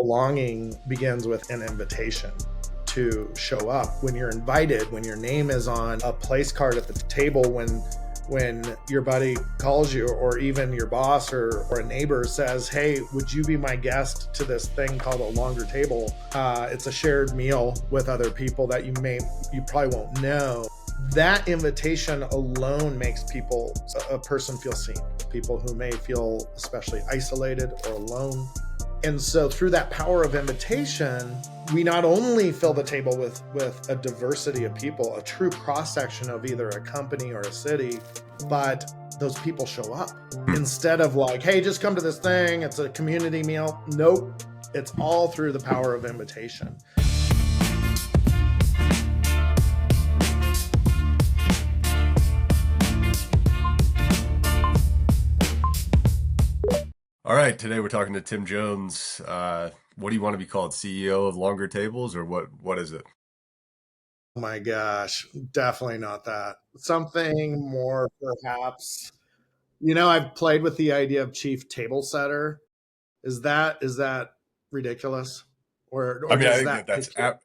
Belonging begins with an invitation to show up. When you're invited, when your name is on a place card at the table, when your buddy calls you, or even your boss or a neighbor says, hey, would you be my guest to this thing called a longer table? It's a shared meal with other people that you probably won't know. That invitation alone makes a person feel seen. People who may feel especially isolated or alone. And so through that power of invitation, we not only fill the table with a diversity of people, a true cross-section of either a company or a city, but those people show up. Instead of like, hey, just come to this thing, it's a community meal. Nope, it's all through the power of invitation. All right, today we're talking to Tim Jones. What do you want to be called? CEO of Longer Tables, or what is it? Oh my gosh, definitely not that. Something more perhaps. I've played with the idea of chief table setter. Is that ridiculous? I Or mean, I does think that that's picture?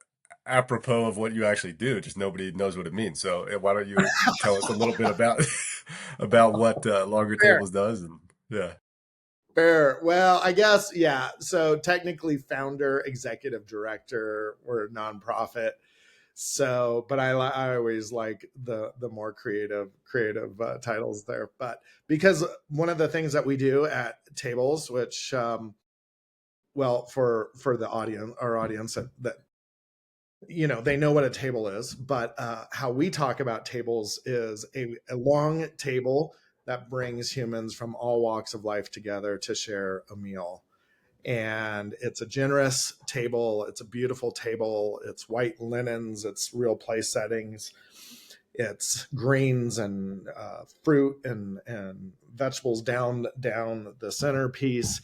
apropos of what you actually do. Just nobody knows what it means. So why don't you tell us a little bit about about what Longer Fair. Tables does? And yeah, Fair. Well, I guess, yeah. So technically founder, executive director, we're a nonprofit. So, but I always like the more creative titles there. But because one of the things that we do at tables, which well, for the audience, our audience that they know what a table is, but how we talk about tables is a long table that brings humans from all walks of life together to share a meal. And it's a generous table. It's a beautiful table. It's white linens. It's real place settings. It's greens and fruit and vegetables down the centerpiece.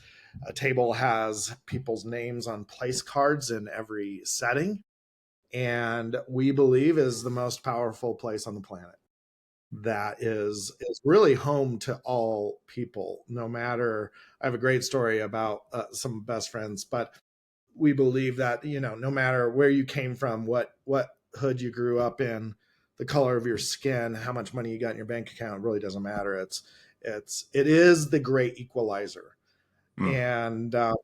A table has people's names on place cards in every setting, and we believe is the most powerful place on the planet. That is really home to all people, no matter. I have a great story about some best friends, but we believe that no matter where you came from, what hood you grew up in, the color of your skin, how much money you got in your bank account, really doesn't matter. It is the great equalizer. mm, And uh,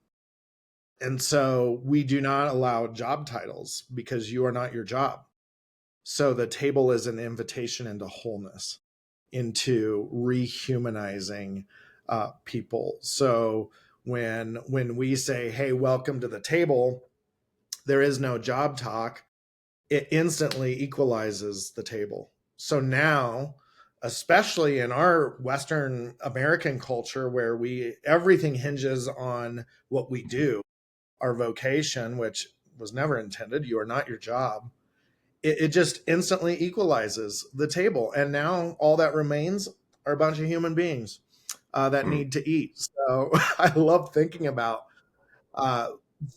and so we do not allow job titles because you are not your job. So the table is an invitation into wholeness, into rehumanizing people. So when we say, "Hey, welcome to the table," there is no job talk. It instantly equalizes the table. So now, especially in our Western American culture, where we everything hinges on what we do, our vocation, which was never intended. You are not your job. It just instantly equalizes the table. And now all that remains are a bunch of human beings that mm. need to eat. So I love thinking about uh,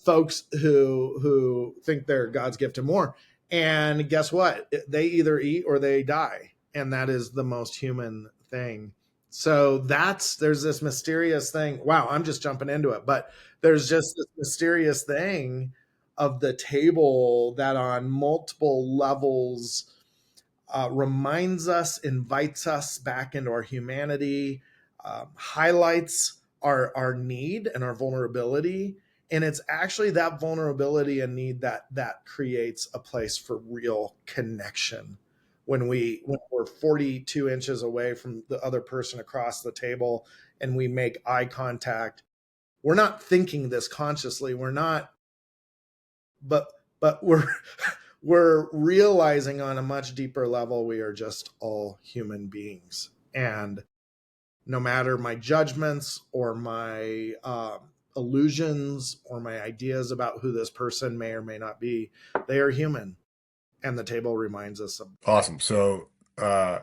folks who think they're God's gift and more. And guess what? They either eat or they die. And that is the most human thing. So there's this mysterious thing. Wow, I'm just jumping into it, but there's just this mysterious thing of the table that on multiple levels reminds us, invites us back into our humanity, highlights our need and our vulnerability. And it's actually that vulnerability and need that creates a place for real connection. When we're 42 inches away from the other person across the table and we make eye contact, we're not thinking this consciously. We're not, but we're we're realizing on a much deeper level we are just all human beings. And no matter my judgments or my illusions or my ideas about who this person may or may not be, they are human. And the table reminds us of. Awesome. So uh,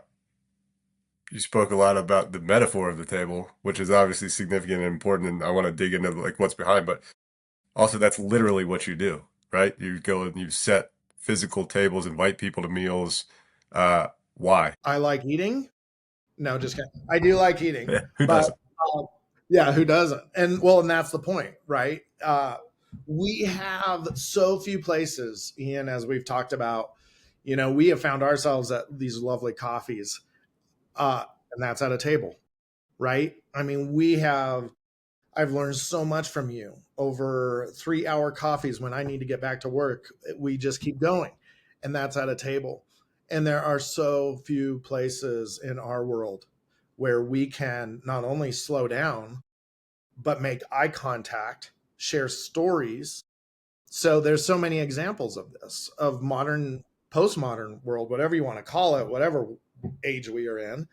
you spoke a lot about the metaphor of the table, which is obviously significant and important, and I want to dig into like what's behind, but also that's literally what you do, right? You go and you set physical tables, invite people to meals. Why? I like eating. No, just kidding. I do like eating, Yeah, who but doesn't? uh, yeah, who doesn't? And well, and that's the point, right? We have so few places, Ian, as we've talked about. We have found ourselves at these lovely coffees, uh, and that's at a table, right? I mean, I've learned so much from you over 3 hour coffees when I need to get back to work. We just keep going, and that's at a table. And there are so few places in our world where we can not only slow down, but make eye contact, share stories. So there's so many examples of this, of modern, postmodern world, whatever you want to call it, whatever age we are in.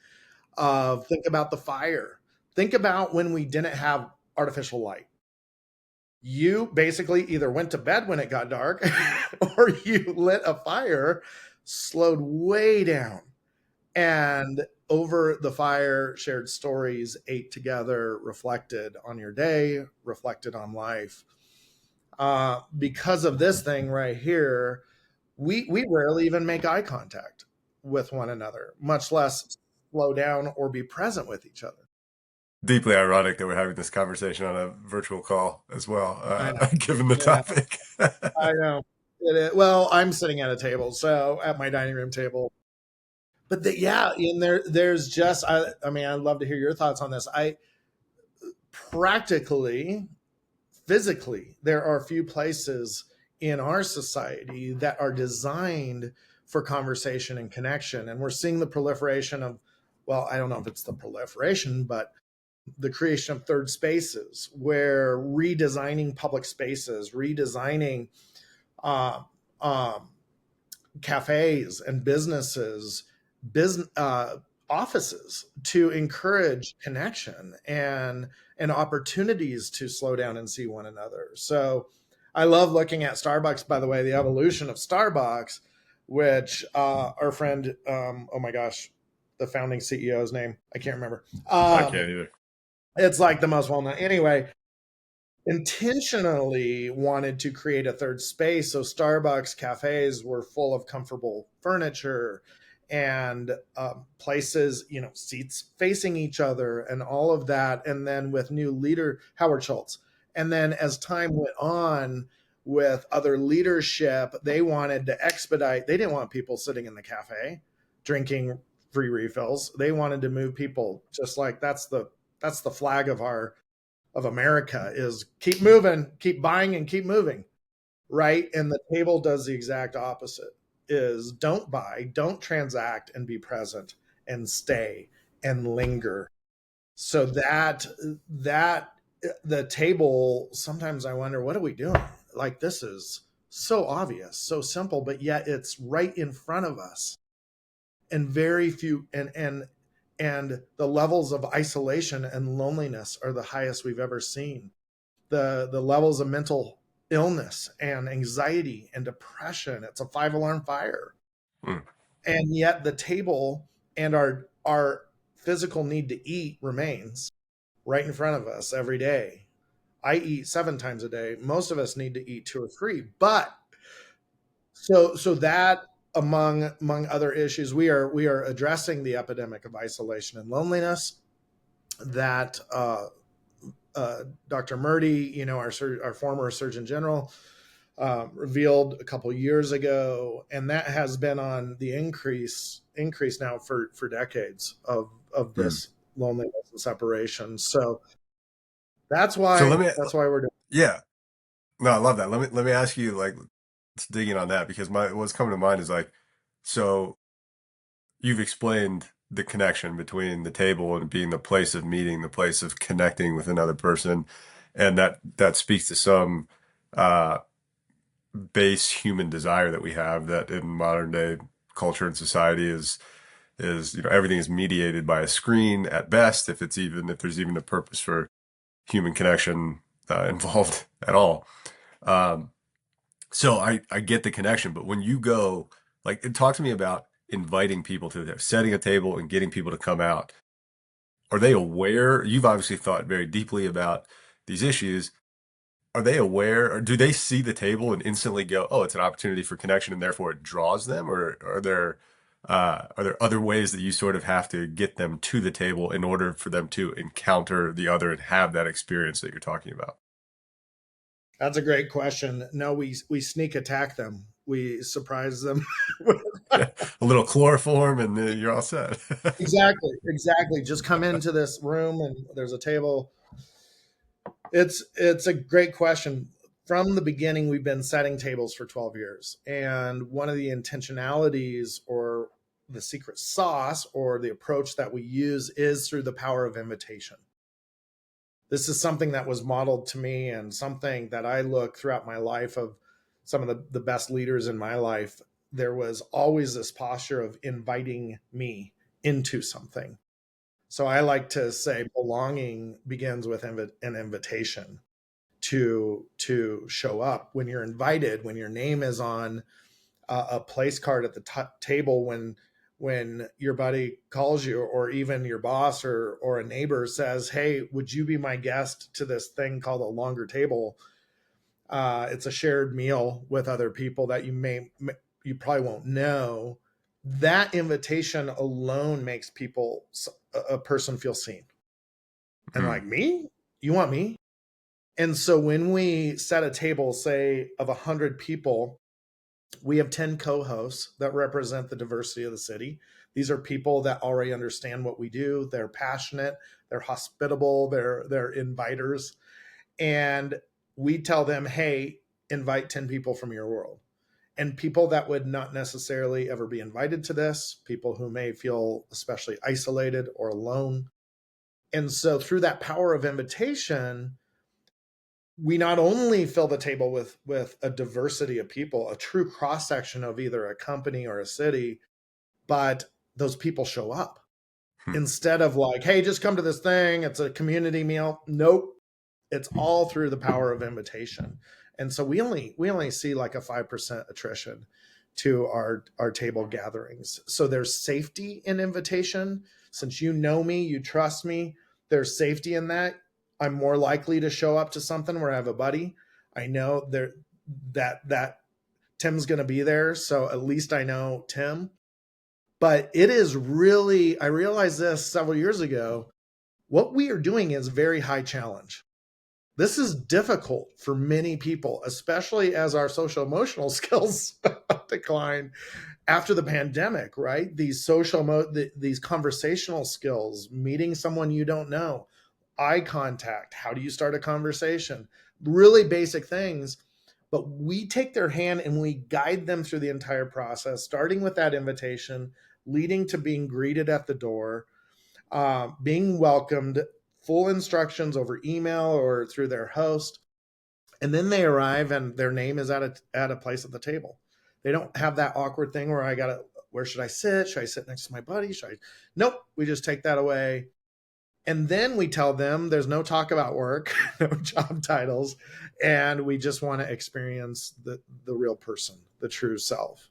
Think about the fire. Think about when we didn't have artificial light. You basically either went to bed when it got dark or you lit a fire, slowed way down, and over the fire shared stories, ate together, reflected on your day, reflected on life. Because of this thing right here, we rarely even make eye contact with one another, much less slow down or be present with each other. Deeply ironic that we're having this conversation on a virtual call as well, I know. given the Yeah, topic. I know. Well, I'm sitting at a table, so at my dining room table. But yeah, in there's just I mean, I'd love to hear your thoughts on this. I practically, physically, there are a few places in our society that are designed for conversation and connection. And we're seeing the proliferation of, well, I don't know if it's the proliferation, but the creation of third spaces where redesigning public spaces, redesigning uh, um, cafes and business offices to encourage connection and opportunities to slow down and see one another. So I love looking at Starbucks, by the way, the evolution of Starbucks, which our friend, oh my gosh, the founding CEO's name, I can't remember. I can't either. It's like the most well known. Anyway, intentionally wanted to create a third space. So Starbucks cafes were full of comfortable furniture and places, seats facing each other and all of that. And then with new leader, Howard Schultz. And then as time went on with other leadership, they wanted to expedite. They didn't want people sitting in the cafe drinking free refills. They wanted to move people, just like that's the flag of America, is keep moving, keep buying, and keep moving, right? And the table does the exact opposite: is don't buy, don't transact, and be present and stay and linger. So that the table, sometimes I wonder, what are we doing? Like, this is so obvious, so simple, but yet it's right in front of us. And very few and the levels of isolation and loneliness are the highest we've ever seen. The levels of mental illness and anxiety and depression, it's a five-alarm fire. Mm. And yet the table and our physical need to eat remains right in front of us every day. I eat 7 times a day. Most of us need to eat 2 or 3. But so that, among other issues, we are addressing the epidemic of isolation and loneliness that Dr. Murdy, our former Surgeon General, revealed a couple years ago, and that has been on the increase now for decades of Mm. this loneliness and separation. So that's So why let me, that's why we're doing. yeah, no, I love that. Let me ask you, like, let's dig in on that because what's coming to mind is like, so you've explained the connection between the table and being the place of meeting, the place of connecting with another person, and that speaks to some uh, base human desire that we have that in modern day culture and society is everything is mediated by a screen at best, if there's even a purpose for human connection involved at all. Um, so I get the connection, but when you go, like, talk to me about inviting people to setting a table and getting people to come out. Are they aware? You've obviously thought very deeply about these issues. Are they aware, or do they see the table and instantly go, "Oh, it's an opportunity for connection," and therefore it draws them? Or are there other ways that you sort of have to get them to the table in order for them to encounter the other and have that experience that you're talking about? That's a great question. No, we sneak attack them. We surprise them. Yeah, a little chloroform and you're all set. Exactly, exactly. Just come into this room and there's a table. It's a great question. From the beginning, we've been setting tables for 12 years. And one of the intentionalities or the secret sauce or the approach that we use is through the power of invitation. This is something that was modeled to me and something that I look throughout my life of some of the best leaders in my life. There was always this posture of inviting me into something. So I like to say belonging begins with an invitation to show up. When you're invited, when your name is on a place card at the table, when your buddy calls you, or even your boss or a neighbor says, hey, would you be my guest to this thing called a longer table? It's a shared meal with other people that you probably won't know. That invitation alone makes a person feel seen and Hmm. like, me, you want me? And so when we set a table, say of 100 people, we have 10 co-hosts that represent the diversity of the city. These are people that already understand what we do. They're passionate, they're hospitable, they're inviters. And we tell them, hey, invite 10 people from your world. And people that would not necessarily ever be invited to this, people who may feel especially isolated or alone. And so through that power of invitation, we not only fill the table with a diversity of people, a true cross section of either a company or a city, but those people show up Hmm. instead of like, hey, just come to this thing, it's a community meal. Nope, it's all through the power of invitation. And so we only see like a 5% attrition to our table gatherings. So there's safety in invitation. Since you know me, you trust me, there's safety in that. I'm more likely to show up to something where I have a buddy. I know that Tim's going to be there, so at least I know Tim. But it is really, I realized this several years ago. What we are doing is very high challenge. This is difficult for many people, especially as our social emotional skills decline after the pandemic, right? These conversational skills, meeting someone you don't know, eye contact, how do you start a conversation? Really basic things, but we take their hand and we guide them through the entire process, starting with that invitation, leading to being greeted at the door, being welcomed, full instructions over email or through their host, and then they arrive and their name is at a place at the table. They don't have that awkward thing where I gotta, where should I sit? Should I sit next to my buddy? Should I? Nope. We just take that away. And then we tell them there's no talk about work, no job titles, and we just want to experience the real person, the true self.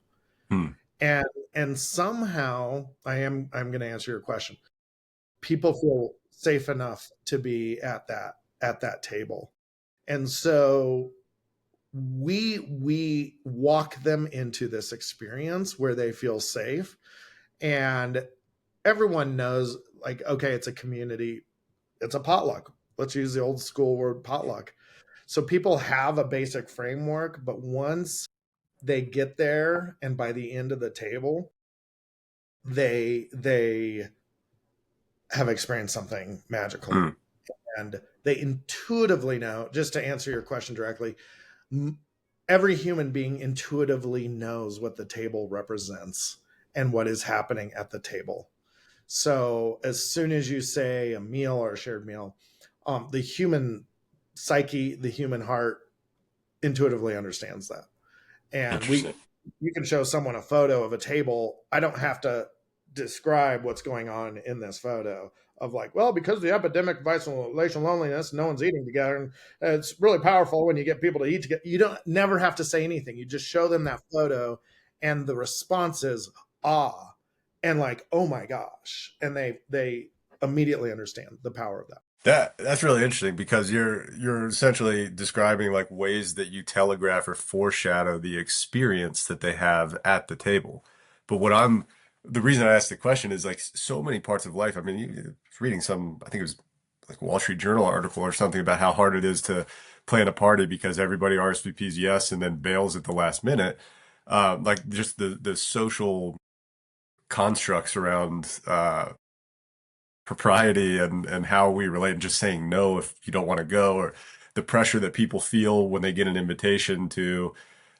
Hmm. And and somehow I'm going to answer your question. People feel safe enough to be at that table. And so we walk them into this experience where they feel safe, and everyone knows, like, okay, it's a community, it's a potluck. Let's use the old school word potluck. So people have a basic framework, but once they get there and by the end of the table, they have experienced something magical. Hmm. And they intuitively know, just to answer your question directly, every human being intuitively knows what the table represents and what is happening at the table. So as soon as you say a meal or a shared meal, the human psyche, the human heart intuitively understands that. And Interesting. you can show someone a photo of a table. I don't have to describe what's going on in this photo of like, well, because of the epidemic of isolation loneliness, no one's eating together. And it's really powerful when you get people to eat together. You don't never have to say anything. You just show them that photo and the response is awe and like, oh my gosh. And they immediately understand the power of that. That's really interesting because you're essentially describing like ways that you telegraph or foreshadow the experience that they have at the table. But the reason I asked the question is like so many parts of life. I mean, you was reading some, I think it was like Wall Street Journal article or something about how hard it is to plan a party because everybody RSVPs yes and then bails at the last minute. Like just the social constructs around propriety and how we relate and just saying no if you don't want to go, or the pressure that people feel when they get an invitation to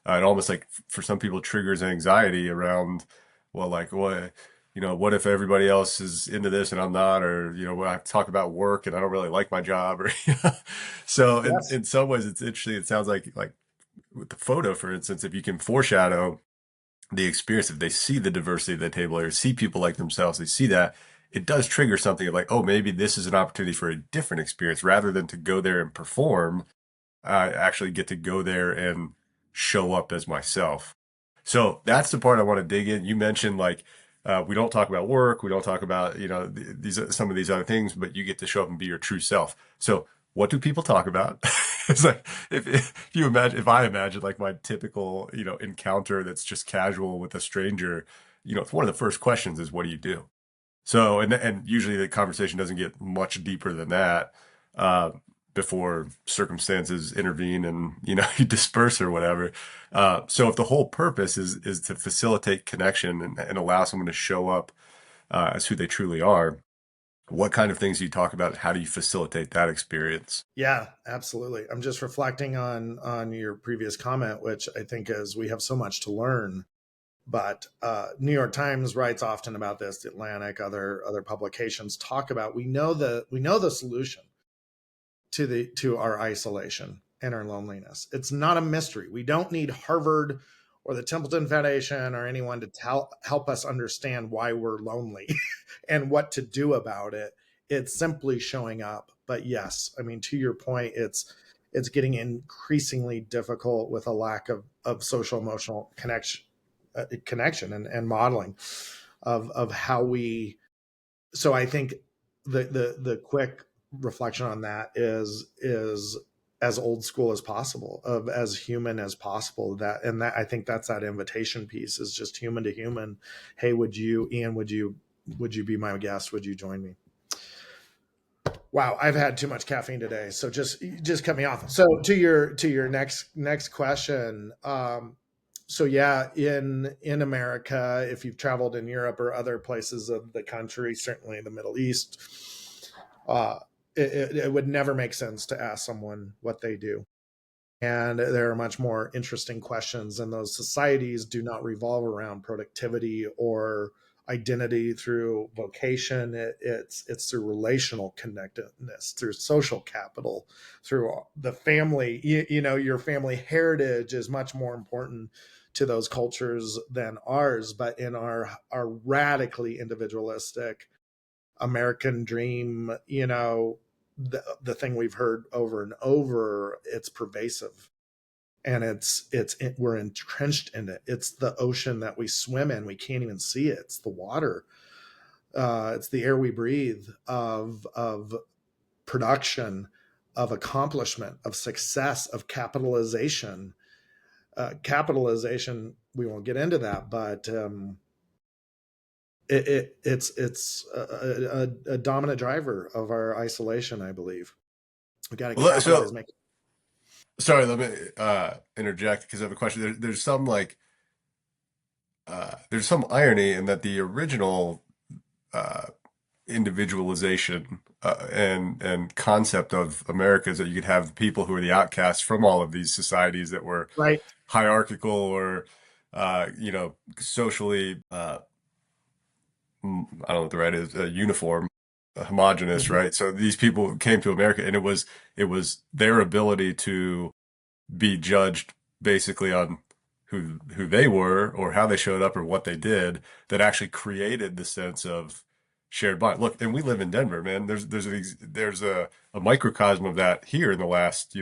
it almost like for some people triggers anxiety around, well, like what, what if everybody else is into this and I'm not, or I have to talk about work and I don't really like my job, or so Yes. in some ways it's interesting. It sounds like with the photo, for instance, if you can foreshadow the experience, if they see the diversity of the table or see people like themselves, they see that, it does trigger something of like, oh, maybe this is an opportunity for a different experience rather than to go there and perform. I actually get to go there and show up as myself. So that's the part I want to dig in. You mentioned like we don't talk about work, we don't talk about these some of these other things, but you get to show up and be your true self. So what do people talk about? It's like if you imagine, if I imagine like my typical encounter that's just casual with a stranger, it's one of the first questions is what do you do? So and usually the conversation doesn't get much deeper than that. Uh, Before circumstances intervene and you disperse or whatever. So if the whole purpose is to facilitate connection and allow someone to show up as who they truly are, what kind of things do you talk about? How do you facilitate that experience? Yeah, absolutely. I'm just reflecting on your previous comment, which I think is we have so much to learn. But New York Times writes often about this. The Atlantic, other publications talk about we know the solution to our isolation and our loneliness. It's not a mystery. We don't need Harvard or the Templeton Foundation or anyone to help us understand why we're lonely and what to do about it. It's simply showing up. But yes, I mean, to your point, it's getting increasingly difficult with a lack of social emotional connection and modeling of how we. So I think the quick reflection on that is as old school as possible, of as human as possible. That I think that's that invitation piece, is just human to human. Hey, would you, Ian, would you be my guest? Would you join me? Wow, I've had too much caffeine today, so just cut me off. So to your next question. So yeah, in America, if you've traveled in Europe or other places of the country, certainly the Middle East, uh, it would never make sense to ask someone what they do. And there are much more interesting questions, and those societies do not revolve around productivity or identity through vocation. It's through relational connectedness, through social capital, through the family. Your family heritage is much more important to those cultures than ours. But in our radically individualistic American dream, the thing we've heard over and over, it's pervasive, and we're entrenched in it. It's the ocean that we swim in. We can't even see it. It's the water. It's the air we breathe, of production, of accomplishment, of success, of capitalization. Capitalization. We won't get into that, but it's a dominant driver of our isolation, I believe. We got to Well, capitalize. so Make sorry, let me interject because I have a question. There's some like there's some irony in that the original uh, individualization and concept of America is that you could have people who are the outcasts from all of these societies that were right. hierarchical or socially I don't know what the right is, uniform, homogenous, Mhm. right? So these people came to America, and it was their ability to be judged basically on who they were or how they showed up or what they did that actually created the sense of shared bond. Look, and we live in Denver, man. There's a microcosm of that here in the last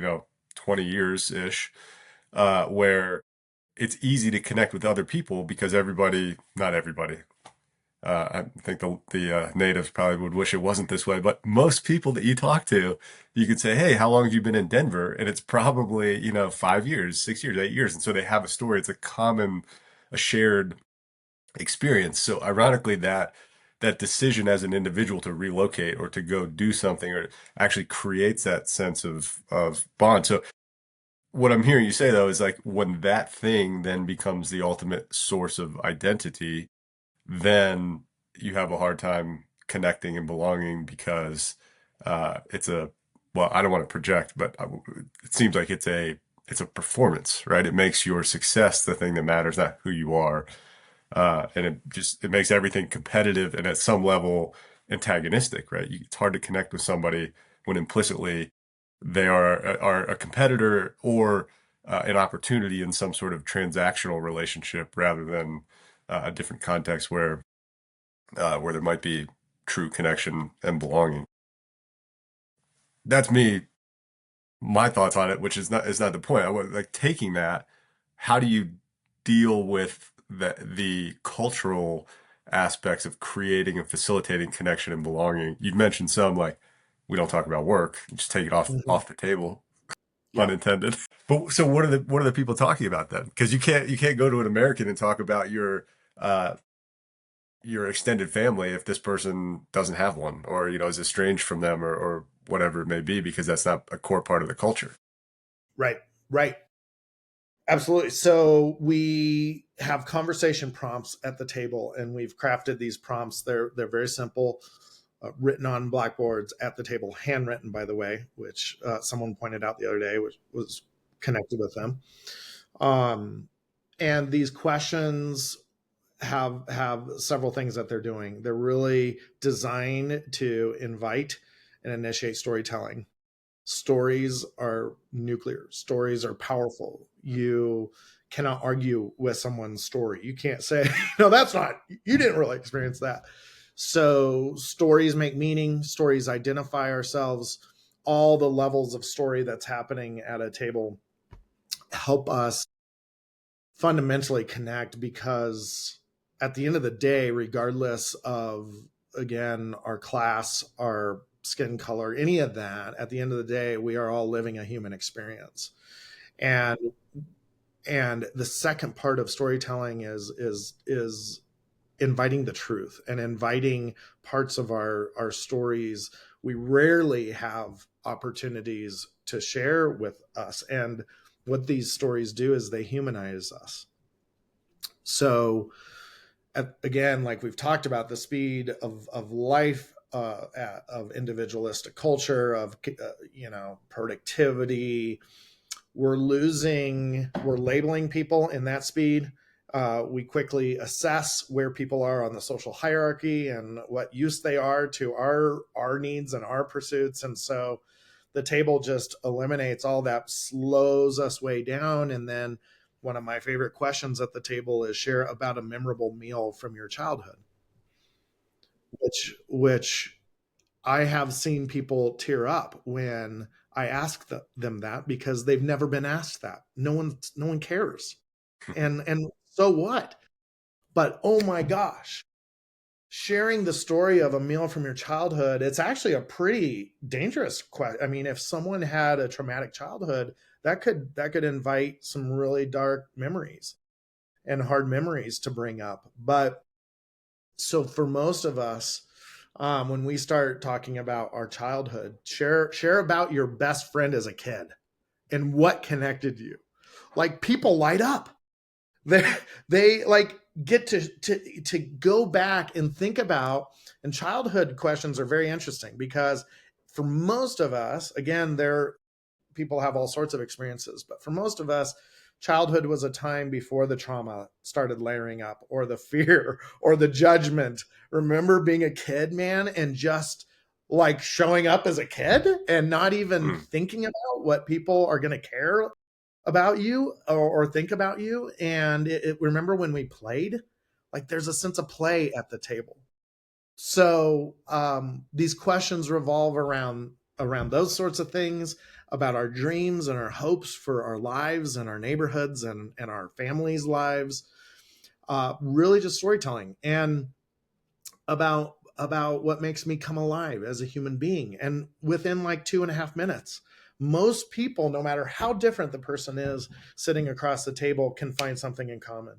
20 years ish, where it's easy to connect with other people because everybody, not everybody, I think the natives probably would wish it wasn't this way, but most people that you talk to, you could say, "Hey, how long have you been in Denver?" And it's probably 5 years, 6 years, 8 years, and so they have a story. It's a shared experience. So ironically, that that decision as an individual to relocate or to go do something or actually creates that sense of bond. So what I'm hearing you say though is like when that thing then becomes the ultimate source of identity, then you have a hard time connecting and belonging because it's a well, I don't want to project, but it seems like it's a performance, right? It makes your success the thing that matters, not who you are. And it makes everything competitive and at some level antagonistic, right? It's hard to connect with somebody when implicitly they are a competitor or an opportunity in some sort of transactional relationship rather than a different context where there might be true connection and belonging. That's me, my thoughts on it, which is not the point. I was like taking that. How do you deal with the cultural aspects of creating and facilitating connection and belonging? You've mentioned some like we don't talk about work, just take it off Mhm. off the table, Yeah. unintended. But so what are the people talking about then? Because you can't go to an American and talk about your extended family if this person doesn't have one or is estranged from them or whatever it may be because that's not a core part of the culture. Right. Right. Absolutely. So we have conversation prompts at the table, and we've crafted these prompts. They're very simple, written on blackboards at the table, handwritten, by the way, which someone pointed out the other day, which was connected with them. Um, and these questions have several things that they're doing. They're really designed to invite and initiate storytelling. Stories are nuclear. Stories are powerful. You cannot argue with someone's story. You can't say, no, that's not, you didn't really experience that. So stories make meaning, stories identify ourselves. All the levels of story that's happening at a table help us fundamentally connect, because at the end of the day, regardless of, again, our class, our skin color, any of that, at the end of the day, we are all living a human experience. And and the second part of storytelling is inviting the truth and inviting parts of our stories we rarely have opportunities to share with us. And what these stories do is they humanize us. So again, like we've talked about, the speed of life, of individualistic culture, of productivity, we're labeling people in that speed. We quickly assess where people are on the social hierarchy and what use they are to our needs and our pursuits. And so the table just eliminates all that, slows us way down. And then one of my favorite questions at the table is, share about a memorable meal from your childhood, which I have seen people tear up when I ask them that, because they've never been asked that. No one cares. And so what? But oh my gosh, sharing the story of a meal from your childhood, it's actually a pretty dangerous question. I mean, if someone had a traumatic childhood, that could invite some really dark memories and hard memories to bring up. But so for most of us, when we start talking about our childhood, share about your best friend as a kid and what connected you. Like, people light up. They like get to go back and think about. And childhood questions are very interesting, because for most of us, again, there people have all sorts of experiences, but for most of us, childhood was a time before the trauma started layering up, or the fear, or the judgment. Remember being a kid, man, and just like showing up as a kid and not even Mm. thinking about what people are going to care about you, or think about you. And remember when we played, like, there's a sense of play at the table. So these questions revolve around those sorts of things, about our dreams and our hopes for our lives and our neighborhoods and our families' lives. Really just storytelling, and about what makes me come alive as a human being. And within like 2.5 minutes, most people, no matter how different the person is sitting across the table, can find something in common.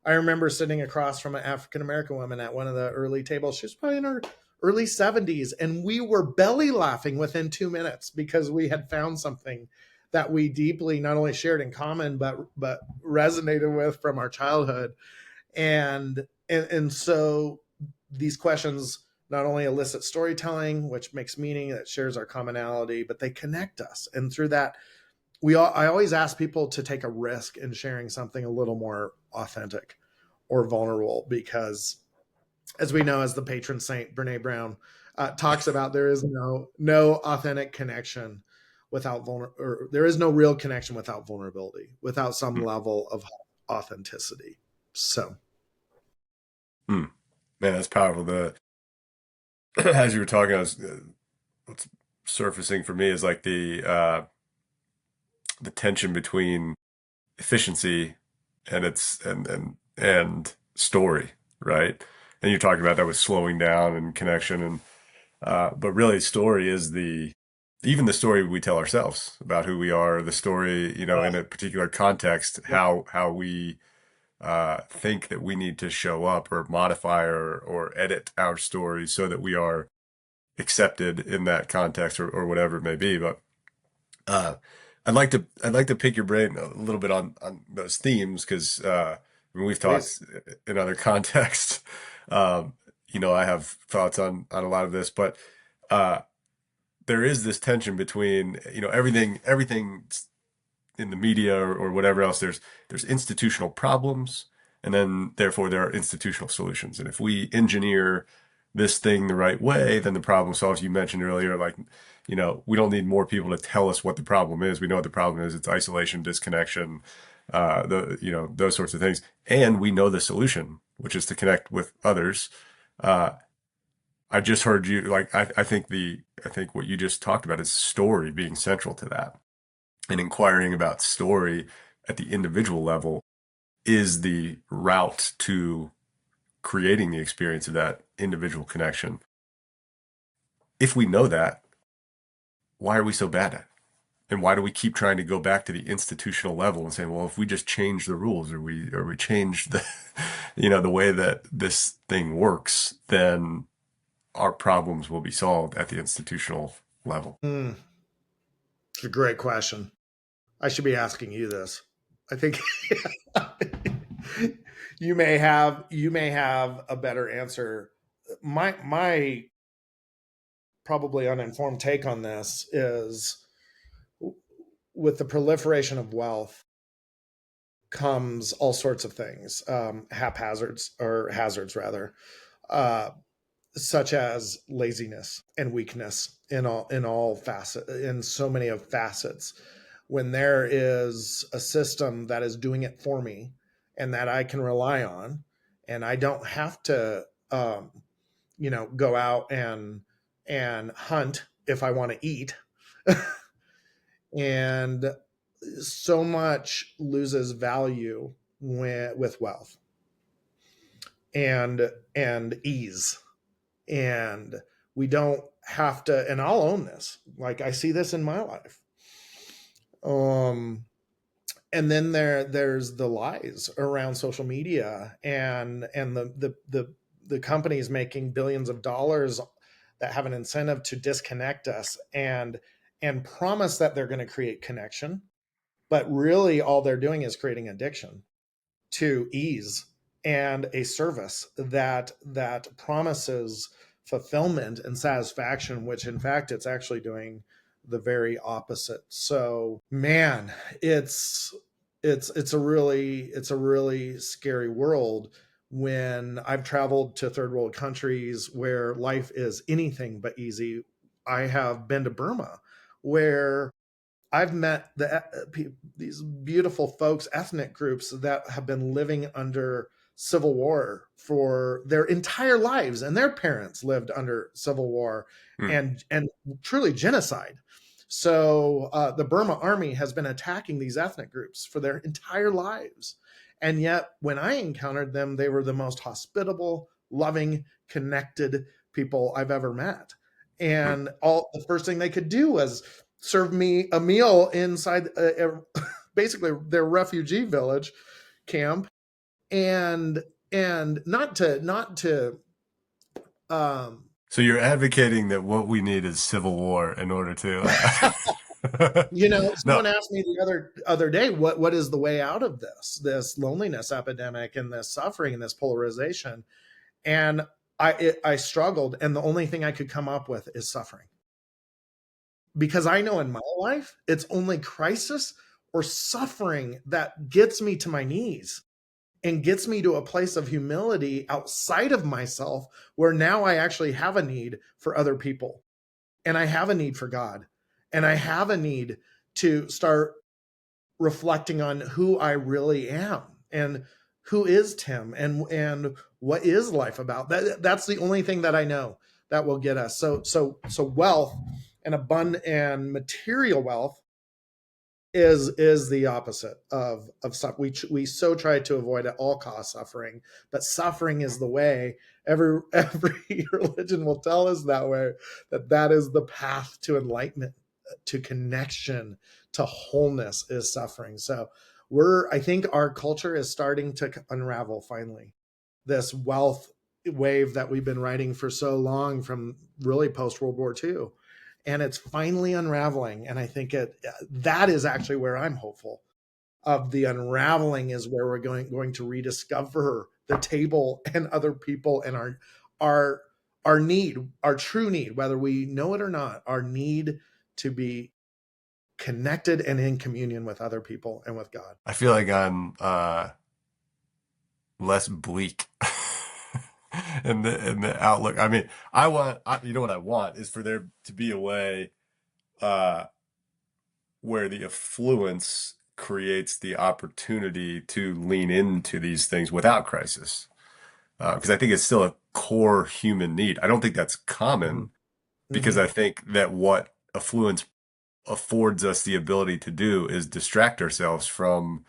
I remember sitting across from an African American woman at one of the early tables. She was probably in her early 70s, and we were belly laughing within 2 minutes because we had found something that we deeply not only shared in common but resonated with from our childhood. And so these questions not only elicit storytelling, which makes meaning, that shares our commonality, but they connect us. And through that, I always ask people to take a risk in sharing something a little more authentic or vulnerable, because as we know, as the patron saint Brene Brown talks about, there is no authentic connection without or there is no real connection without vulnerability, without some level of authenticity. So Hmm. Man, that's powerful. The as you were talking, what's surfacing for me is like the tension between efficiency and and story, right? And you're talking about that with slowing down and connection, and but really, story is the even the story we tell ourselves about who we are, the story, in a particular context, how we think that we need to show up or modify or edit our story so that we are accepted in that context or whatever it may be. But uh, I'd like to pick your brain a little bit on those themes because I mean, we've please. talked in other contexts. Um, I have thoughts on a lot of this, but uh, there is this tension between everything in the media or whatever else. There's institutional problems, and then therefore there are institutional solutions. And if we engineer this thing the right way, then the problem solves. You mentioned earlier, like, we don't need more people to tell us what the problem is. We know what the problem is. It's isolation, disconnection, those sorts of things. And we know the solution, which is to connect with others. Uh, I just heard you like I think what you just talked about is story being central to that, and inquiring about story at the individual level is the route to creating the experience of that individual connection. If we know that, why are we so bad at it? And why do we keep trying to go back to the institutional level and say, well, if we just change the rules or we change the the way that this thing works, then our problems will be solved at the institutional level. Mm, it's a great question. I should be asking you this. I think you may have a better answer. My probably uninformed take on this is, with the proliferation of wealth comes all sorts of things, haphazards or hazards rather, uh, such as laziness and weakness in all facet in so many of facets. When there is a system that is doing it for me and that I can rely on, and I don't have to go out and hunt if I want to eat. And so much loses value with wealth and ease. And we don't have to, and I'll own this, like I see this in my life. And then there's the lies around social media, and the companies making billions of dollars that have an incentive to disconnect us and promise that they're going to create connection, but really all they're doing is creating addiction to ease and a service that promises fulfillment and satisfaction, which in fact it's actually doing the very opposite. So man, it's a really scary world when I've traveled to third world countries where life is anything but easy. I have been to Burma, where I've met these beautiful folks, ethnic groups that have been living under civil war for their entire lives, and their parents lived under civil war Hmm. and truly genocide. So the Burma army has been attacking these ethnic groups for their entire lives, and yet when I encountered them, they were the most hospitable, loving, connected people I've ever met. Hmm. And all the first thing they could do was served me a meal inside basically their refugee village camp. and not to um So you're advocating that what we need is civil war in order to no. someone asked me the other day, what is the way out of this loneliness epidemic and this suffering and this polarization? And I struggled, and the only thing I could come up with is suffering, because I know in my life it's only crisis or suffering that gets me to my knees and gets me to a place of humility outside of myself, where now I actually have a need for other people, and I have a need for God, and I have a need to start reflecting on who I really am, and who is Tim, and what is life about. That's the only thing that I know that will get us. So wealth and abundant and material wealth is the opposite of stuff. We so try to avoid at all costs suffering, but suffering is the way. Every religion will tell us that way, that is the path to enlightenment, to connection, to wholeness is suffering. So I think our culture is starting to unravel finally, this wealth wave that we've been riding for so long, from really post World War II, and it's finally unraveling. And I think that is actually where I'm hopeful of the unraveling, is where we're going to rediscover the table and other people, and our our true need, whether we know it or not, our need to be connected and in communion with other people and with God. I feel like I'm less bleak in the outlook. I mean, you know what I want is for there to be a way uh where the affluence creates the opportunity to lean into these things without crisis. Because I think it's still a core human need. I don't think that's Mm-hmm. common, because Mm-hmm. I think that what affluence affords us the ability to do is distract ourselves from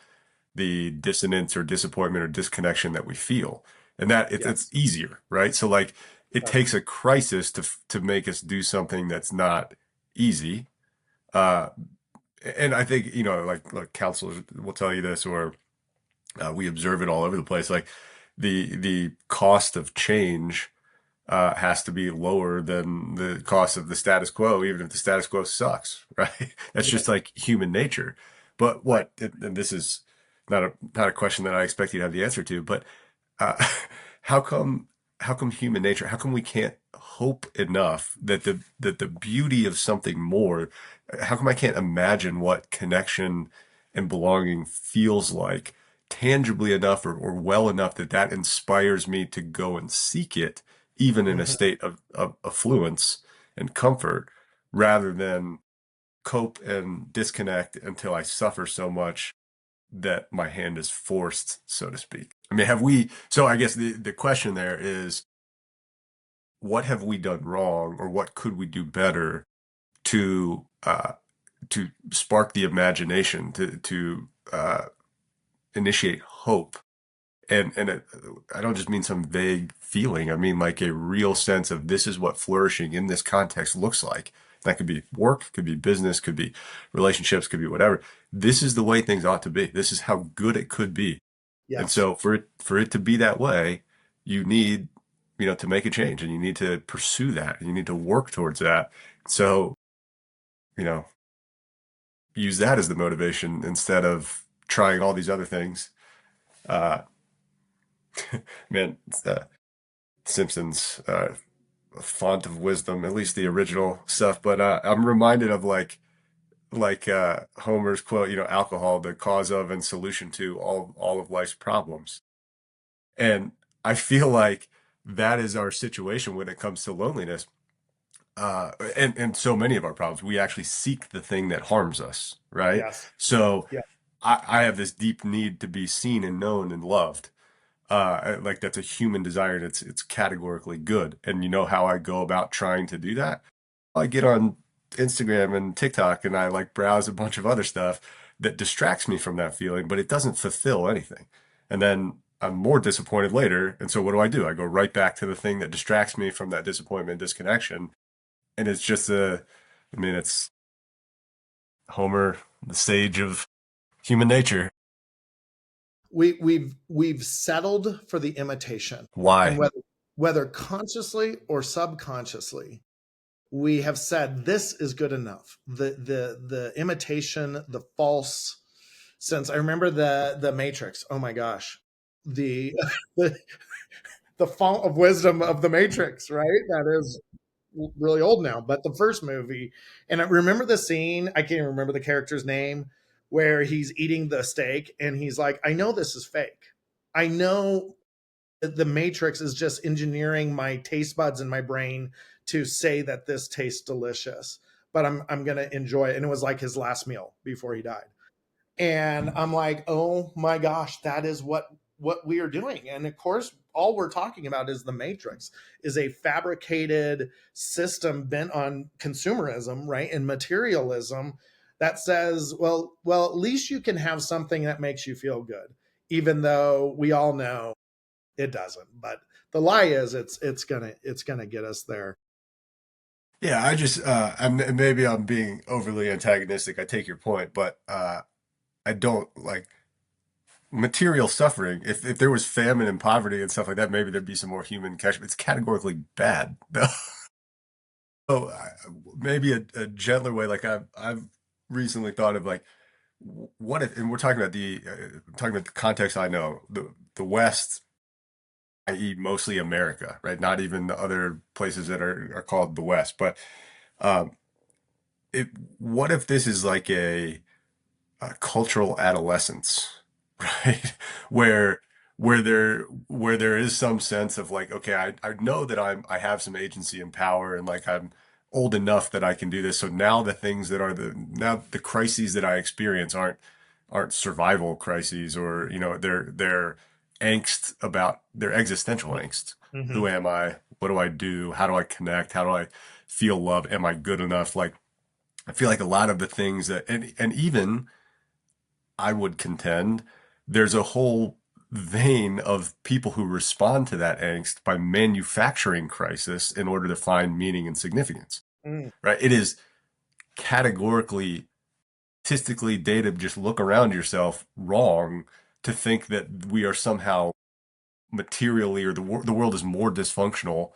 the dissonance or disappointment or disconnection that we feel. And that it's Yes. easier, right? So like it Yes. takes a crisis to make us do something that's not easy. Uh, and I think, like counselors will tell you this, or we observe it all over the place. Like the cost of change has to be lower than the cost of the status quo, even if the status quo sucks, right? That's Right. just like human nature. But Right. and this is not a question that I expect you to have the answer to, but uh, how come human nature, how come we can't hope enough that the beauty of something more, how come I can't imagine what connection and belonging feels like tangibly enough, or well enough that that inspires me to go and seek it, even in a Mm-hmm. state of affluence and comfort, rather than cope and disconnect until I suffer so much that my hand is forced, so to speak. I mean, so I guess the question there is, what have we done wrong, or what could we do better to spark the imagination, to initiate hope? And I don't just mean some vague feeling. I mean like a real sense of, this is what flourishing in this context looks like. That could be work, could be business, could be relationships, could be whatever. This is the way things ought to be. This is how good it could be. And Yes. so for it to be that way, you need, to make a change, and you need to pursue that, and you need to work towards that. So, you know, use that as the motivation instead of trying all these other things. Uh, man, Simpsons, a font of wisdom, at least the original stuff. But I'm reminded of Homer's quote, alcohol, the cause of and solution to all of life's problems. And I feel like that is our situation when it comes to loneliness. And so many of our problems, we actually seek the thing that harms us, right? Yes. So Yeah. I have this deep need to be seen and known and loved. Like that's a human desire, and it's categorically good. And you know how I go about trying to do that? I get on Instagram and TikTok, and I like browse a bunch of other stuff that distracts me from that feeling, but it doesn't fulfill anything. And then I'm more disappointed later. And so what do? I go right back to the thing that distracts me from that disappointment, disconnection. And it's just I mean, it's Homer, the sage of human nature. we've settled for the imitation, and Why? whether consciously or subconsciously, we have said this is good enough. The imitation, the false sense. I remember the Matrix. Oh my gosh, the the, the font of wisdom of the Matrix, right? That is really old now, but the first movie, and I remember the scene. I can't even remember the character's name, where he's eating the steak and he's like, "I know this is fake. I know the Matrix is just engineering my taste buds in my brain to say that this tastes delicious, but I'm gonna enjoy it." And it was like his last meal before he died. And I'm like, oh my gosh, that is what we are doing. And of course, all we're talking about is the Matrix, is a fabricated system bent on consumerism, right? And materialism that says, well, at least you can have something that makes you feel good, even though we all know it doesn't. But the lie is it's gonna get us there. Yeah, maybe I'm being overly antagonistic. I take your point, but I don't like material suffering. If there was famine and poverty and stuff like that, maybe there'd be some more human connection. It's categorically bad. So maybe a gentler way, like I've recently thought of like, what if, and we're talking about the context I know, the West, i.e., mostly America, right? Not even the other places that are called the West, but um, it, what if this is like a cultural adolescence, right? Where where there is some sense of like, okay, I know that I have some agency and power, and like I'm old enough that I can do this. So now the things that are now the crises that I experience aren't survival crises, or they're angst about their existential angst. Who Mm-hmm. am I? What do I do? How do I connect? How do I feel love? Am I good enough? Like I feel like a lot of the things that, and even I would contend there's a whole vein of people who respond to that angst by manufacturing crisis in order to find meaning and significance, Mm. right? It is categorically, statistically data, just look around yourself, wrong to think that we are somehow materially, or the world is more dysfunctional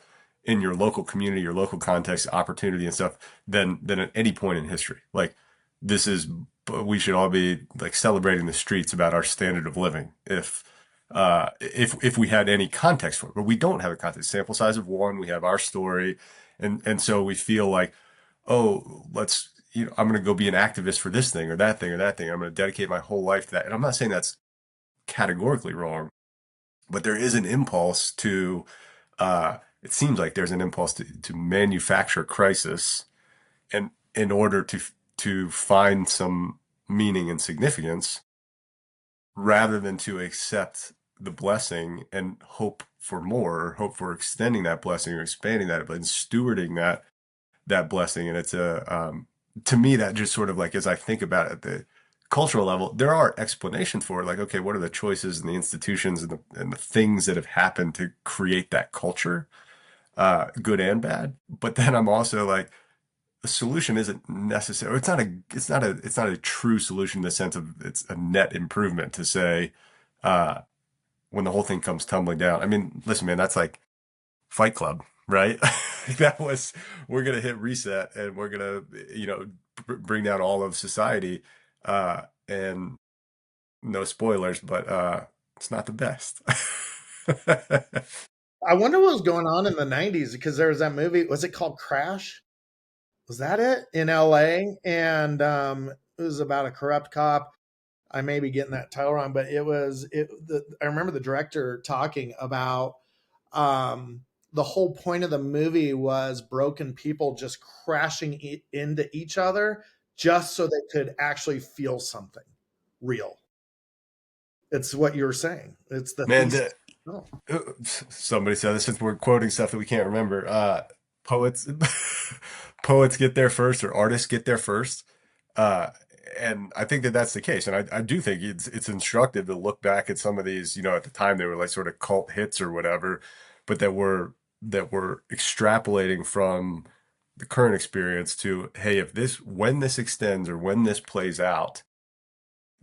in your local community, your local context, opportunity and stuff than at any point in history. Like this is, we should all be like celebrating the streets about our standard of living if we had any context for it, but we don't have a context. Sample size of one, we have our story, and so we feel like, oh, let's, I'm going to go be an activist for this thing or that thing or that thing. I'm going to dedicate my whole life to that. And I'm not saying that's categorically wrong, but there is an impulse to it seems like there's an impulse to manufacture crisis and in order to find some meaning and significance rather than to accept the blessing and hope for more, or hope for extending that blessing or expanding that, but stewarding that blessing. And it's to me, that just sort of like, as I think about it at the cultural level, there are explanations for it. Like, okay, what are the choices and the institutions and the things that have happened to create that culture, good and bad. But then I'm also like, the solution isn't necessary. It's not a true solution in the sense of it's a net improvement to say, uh, when the whole thing comes tumbling down. I mean, listen, man, that's like Fight Club, right? That was, we're gonna hit reset and we're gonna, bring down all of society. And no spoilers, but it's not the best. I wonder what was going on in the '90s, because there was that movie. Was it called Crash? Was that it, in LA? And it was about a corrupt cop. I may be getting that title wrong, but I remember the director talking about the whole point of the movie was broken people just crashing into each other just so they could actually feel something real. It's what you were saying. It's the Man, thesis. Oh. somebody said this since we're quoting stuff that we can't remember. Poets, poets get there first, or artists get there first. Uh, and I think that that's the case. And I do think it's instructive to look back at some of these, at the time they were like sort of cult hits or whatever, but that were extrapolating from the current experience to, hey, when this extends or when this plays out,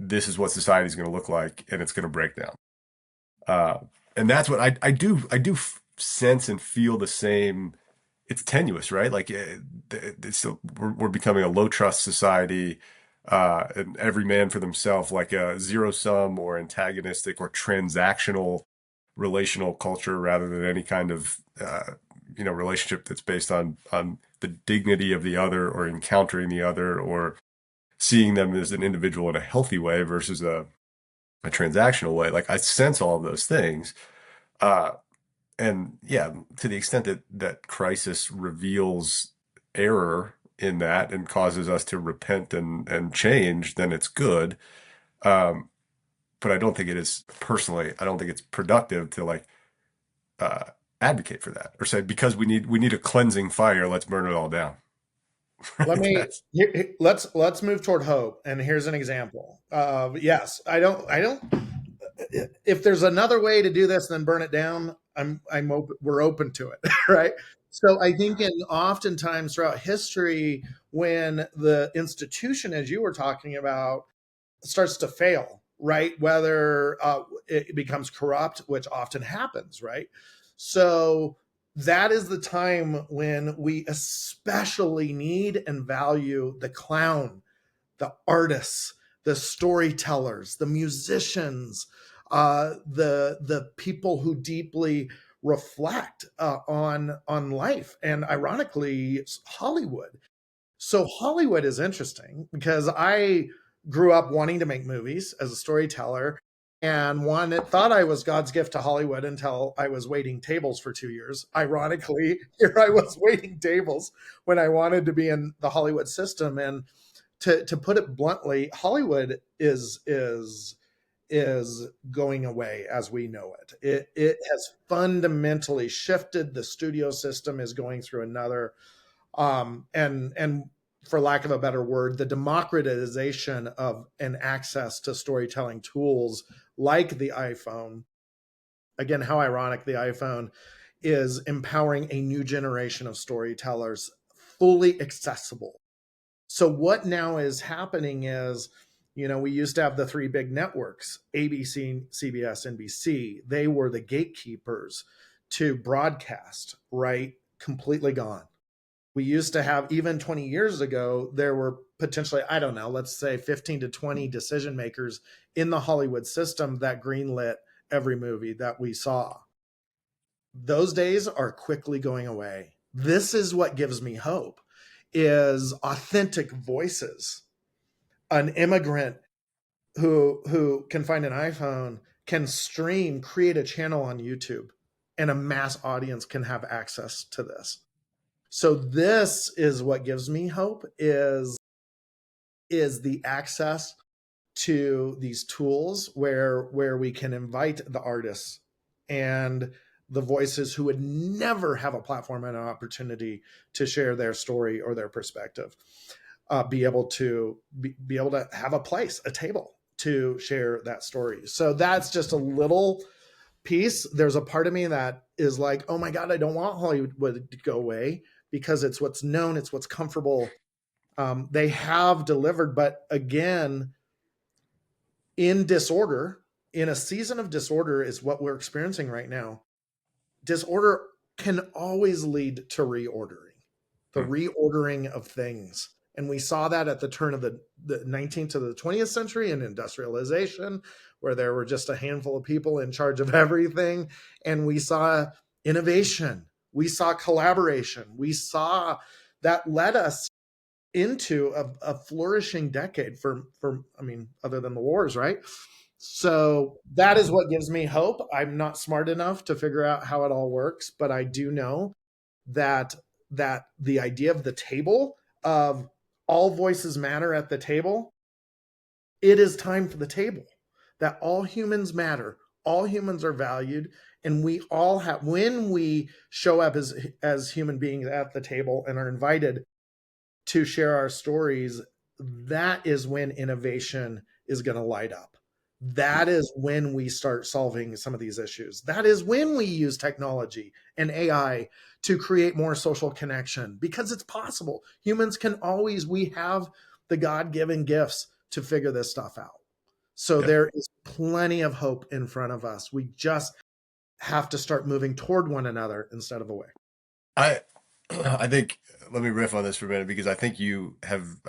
this is what society is going to look like, and it's going to break down. Uh, and that's what I do sense and feel the same. It's tenuous, right? Like we're becoming a low trust society, and every man for themselves, like a zero sum or antagonistic or transactional relational culture, rather than any kind of relationship that's based on the dignity of the other or encountering the other or seeing them as an individual in a healthy way versus a transactional way. Like I sense all of those things. Uh, and yeah, to the extent that crisis reveals error in that and causes us to repent and change, then it's good. Um, but I don't think it is personally, I don't think it's productive to like uh, advocate for that or say because we need a cleansing fire, let's burn it all down. Let Right? me That's let's move toward hope. And here's an example. Yes, I don't. If there's another way to do this than burn it down, I'm open. We're open to it, right? So I think in oftentimes throughout history, when the institution, as you were talking about, starts to fail, right? Whether it becomes corrupt, which often happens, right? So that is the time when we especially need and value the clown, the artists, the storytellers, the musicians, the people who deeply reflect on life, and ironically, Hollywood. So Hollywood is interesting because I grew up wanting to make movies as a storyteller, and one it thought I was God's gift to Hollywood until I was waiting tables for 2 years. Ironically, here I was waiting tables when I wanted to be in the Hollywood system. And to put it bluntly, Hollywood is going away as we know it. It has fundamentally shifted. The studio system is going through another and for lack of a better word, the democratization of and access to storytelling tools like the iPhone. Again, how ironic, the iPhone is empowering a new generation of storytellers, fully accessible. So what now is happening is, we used to have the three big networks, ABC, CBS, NBC. They were the gatekeepers to broadcast, right? Completely gone. We used to have, even 20 years ago, there were potentially, I don't know, let's say 15 to 20 decision makers in the Hollywood system that greenlit every movie that we saw. Those days are quickly going away. This is what gives me hope, is authentic voices. An immigrant who can find an iPhone can stream, create a channel on YouTube, and a mass audience can have access to this. So this is what gives me hope, is the access to these tools where we can invite the artists and the voices who would never have a platform and an opportunity to share their story or their perspective, be able to be able to have a place, a table to share that story. So that's just a little piece. There's a part of me that is like, oh my God, I don't want Hollywood to go away because it's what's known, it's what's comfortable. They have delivered, but again, in disorder, in a season of disorder, is what we're experiencing right now. Disorder can always lead to reordering, the hmm. reordering of things. And we saw that at the turn of the 19th to the 20th century in industrialization, where there were just a handful of people in charge of everything. And we saw innovation, we saw collaboration, we saw that led us into a flourishing decade for I mean, other than the wars, right? So that is what gives me hope. I'm not smart enough to figure out how it all works, but I do know that the idea of the table, of all voices matter at the table, it is time for the table. That all humans matter, all humans are valued, and we all have, when we show up as human beings at the table and are invited to share our stories, that is when innovation is going to light up. That is when we start solving some of these issues. That is when we use technology and AI to create more social connection, because it's possible. Humans can always, we have the God given gifts to figure this stuff out. So Yep. there is plenty of hope in front of us. We just have to start moving toward one another instead of away. I I think let me riff on this for a minute because I think you have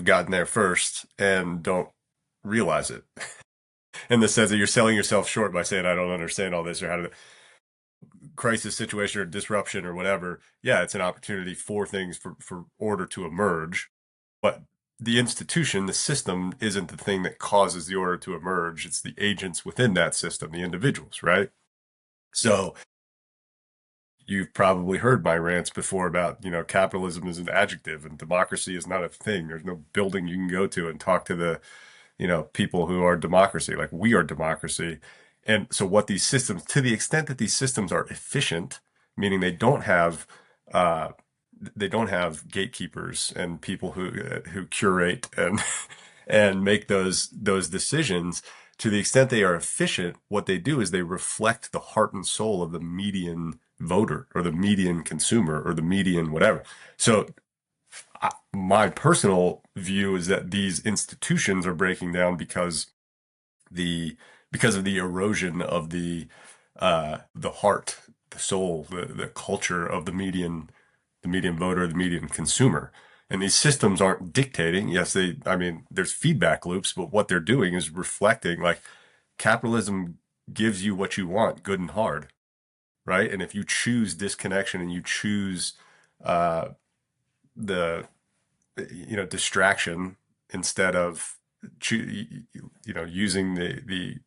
gotten there first and don't realize it in the sense that you're selling yourself short by saying I don't understand all this or how to crisis situation or disruption or whatever. Yeah, it's an opportunity for things for order to emerge, but the institution, the system isn't the thing that causes the order to emerge. It's the agents within that system, the individuals, right? So you've probably heard my rants before about, capitalism is an adjective and democracy is not a thing. There's no building you can go to and talk to the, people who are democracy, like we are democracy. And so what these systems, to the extent that these systems are efficient, meaning uh, they don't have gatekeepers and people who curate and and make those decisions. To the extent they are efficient, what they do is they reflect the heart and soul of the median voter or the median consumer or the median whatever. So my personal view is that these institutions are breaking down the because of the erosion of the heart, the soul, the culture of the median voter, the median consumer. And these systems aren't dictating. Yes, I mean, there's feedback loops, but what they're doing is reflecting like capitalism gives you what you want, good and hard, right? And if you choose disconnection and you choose uh, the distraction instead of using the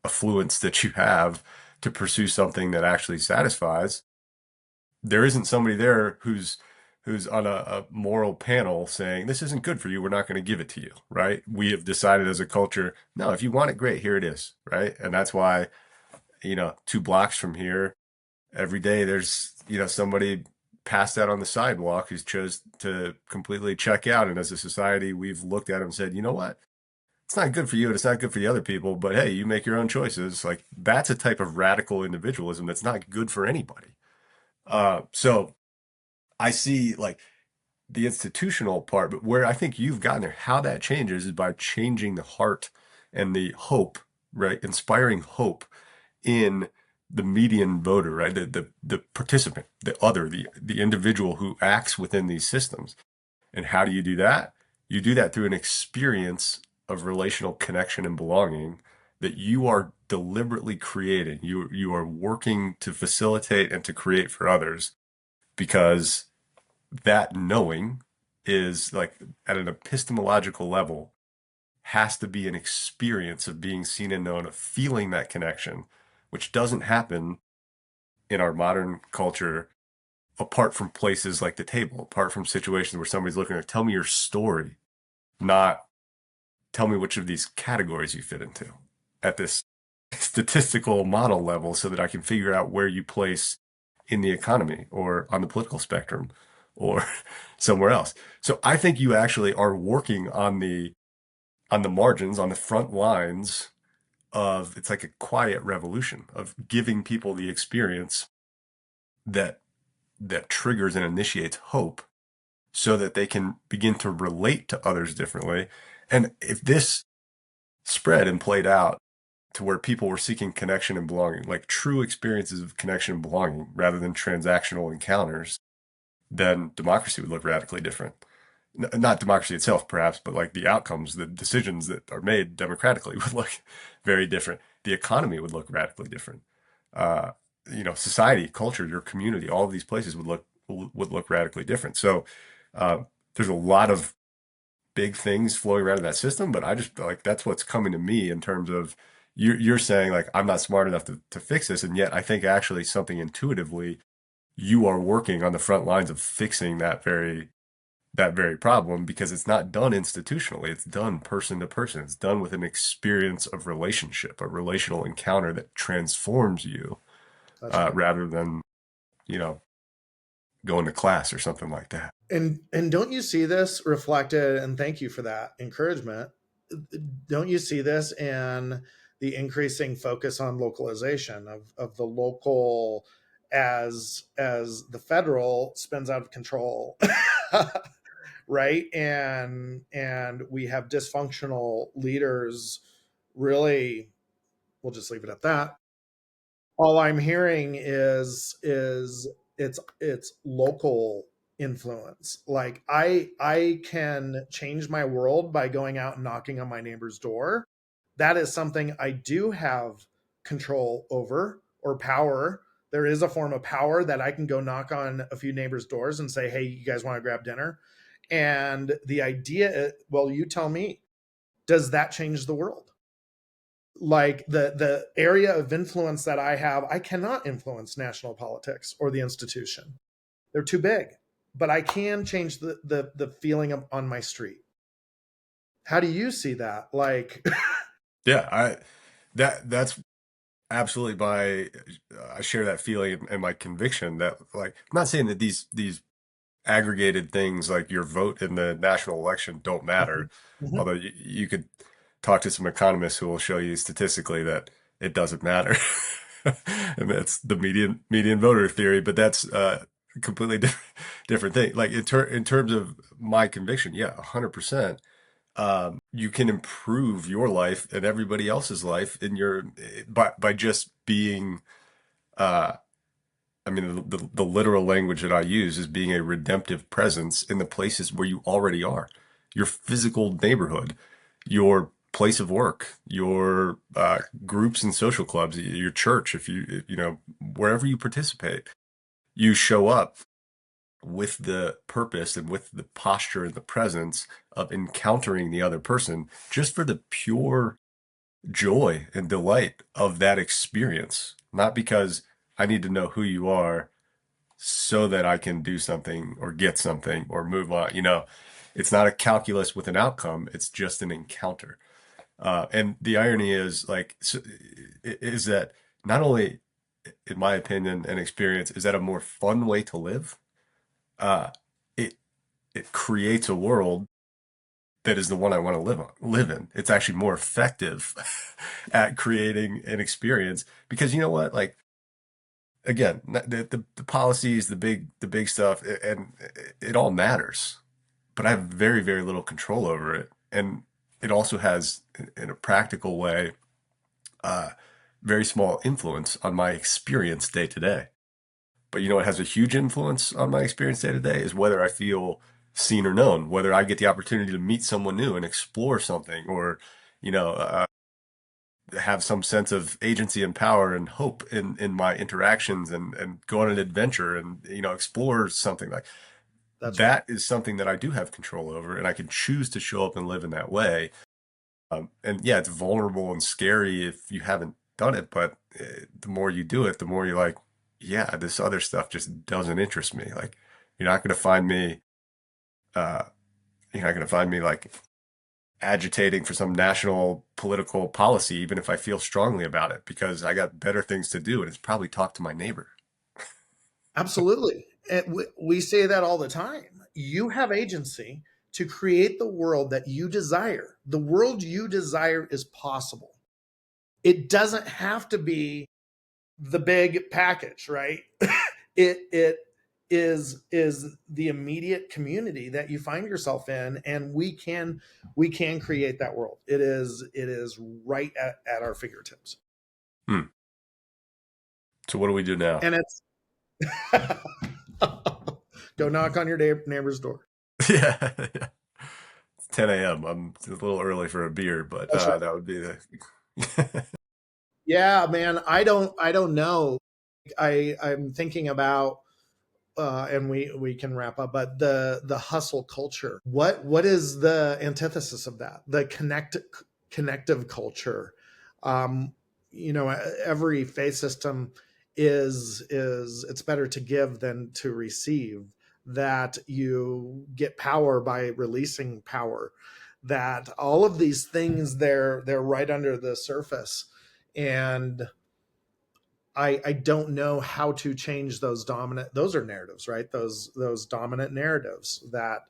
affluence that you have to pursue something that actually satisfies, there isn't somebody there who's on a moral panel saying this isn't good for you, we're not going to give it to you, right? We have decided as a culture, no, if you want it, great, here it is, right? And that's why 2 blocks from here every day there's somebody passed out on the sidewalk who's chose to completely check out. And as a society, we've looked at him and said, you know what, it's not good for you and it's not good for the other people, but hey, you make your own choices. Like that's a type of radical individualism that's not good for anybody. So I see like the institutional part, but where I think you've gotten there, how that changes is by changing the heart and the hope, right? Inspiring hope in the median voter, right? The participant, the individual who acts within these systems. And how do you do that? You do that through an experience of relational connection and belonging that you are deliberately creating. You are working to facilitate and to create for others because that knowing is like at an epistemological level has to be an experience of being seen and known, of feeling that connection, which doesn't happen in our modern culture apart from places like the table, apart from situations where somebody's looking to tell me your story, not tell me which of these categories you fit into at this statistical model level so that I can figure out where you place in the economy or on the political spectrum or somewhere else. So I think you actually are working on the margins, on the front lines of it's like a quiet revolution of giving people the experience that triggers and initiates hope so that they can begin to relate to others differently. And if this spread and played out to where people were seeking connection and belonging, like true experiences of connection and belonging rather than transactional encounters, then democracy would look radically different. Not democracy itself, perhaps, but like the outcomes, the decisions that are made democratically would look very different. The economy would look radically different. Uh, Society, culture, your community, all of these places would look radically different. So uh, there's a lot of big things flowing around in that system, but I just like that's what's coming to me in terms of you're saying like I'm not smart enough to fix this, and yet I think actually something intuitively you are working on the front lines of fixing that very problem because it's not done institutionally. It's done person to person. It's done with an experience of relationship, a relational encounter that transforms you That's right. rather than, you know, going to class or something like that. And don't you see this reflected, and thank you for that encouragement, don't you see this in the increasing focus on localization of the local as the federal spins out of control right? And we have dysfunctional leaders. Really, we'll just leave it at that. All I'm hearing is it's local influence. Like I can change my world by going out and knocking on my neighbor's door. That is something I do have control over, or power. There is a form of power that I can go knock on a few neighbors' doors and say, "Hey, you guys want to grab dinner?" And the idea, well, you tell me, does that change the world? Like the area of influence that I have, I cannot influence national politics or the institution. They're too big. But I can change the feeling on my street. How do you see that? Like, Yeah, that's absolutely my I share that feeling and my conviction that, like, I'm not saying that these aggregated things like your vote in the national election don't matter, mhm, mhm. although you could talk to some economists who will show you statistically that it doesn't matter. And that's the median voter theory, but that's a completely different thing. Like in terms of my conviction, yeah, 100%. You can improve your life and everybody else's life in your by just being uh I mean, the literal language that I use is being a redemptive presence in the places where you already are. Your physical neighborhood, your place of work, your groups and social clubs, your church, if you know, wherever you participate, you show up with the purpose and with the posture and the presence of encountering the other person just for the pure joy and delight of that experience, not because I need to know who you are so that I can do something or get something or move on. You know, it's not a calculus with an outcome. It's just an encounter. And the irony is like, is that not only, in my opinion and experience, is that a more fun way to live? Uh, it, it creates a world that is the one I want to live in. It's actually more effective at creating an experience because you know what? Like, again, the policies, the big stuff, and it all matters. But I have very, very little control over it, and it also has, in a practical way, uh, very small influence on my experience day to day. But you know what has a huge influence on my experience day to day is whether I feel seen or known, whether I get the opportunity to meet someone new and explore something, or you know, have some sense of agency and power and hope in my interactions and go on an adventure and you know explore something like That's right. that is something that I do have control over and I can choose to show up and live in that way. And yeah, it's vulnerable and scary if you haven't done it, but the more you do it, the more you're like, yeah, this other stuff just doesn't interest me. Like you're not going to find me, uh, you're not going to find me like agitating for some national political policy, even if I feel strongly about it, because I got better things to do, and it's probably talk to my neighbor. Absolutely. And we say that all the time. You have agency to create the world that you desire. The world you desire is possible. It doesn't have to be the big package, right? It is the immediate community that you find yourself in, and we can create that world. It is right at our fingertips. Hmm. So what do we do now? And it's go knock on your neighbor's door. Yeah, yeah. It's 10 a.m. I'm a little early for a beer, but That's right. that would be the. Yeah, man. I don't know. I'm thinking about and we can wrap up, but the hustle culture, what is the antithesis of that? The connective culture. um every faith system is it's better to give than to receive. That you get power by releasing power. That all of these things, they're right under the surface. And I don't know how to change those are narratives, right? Those dominant narratives that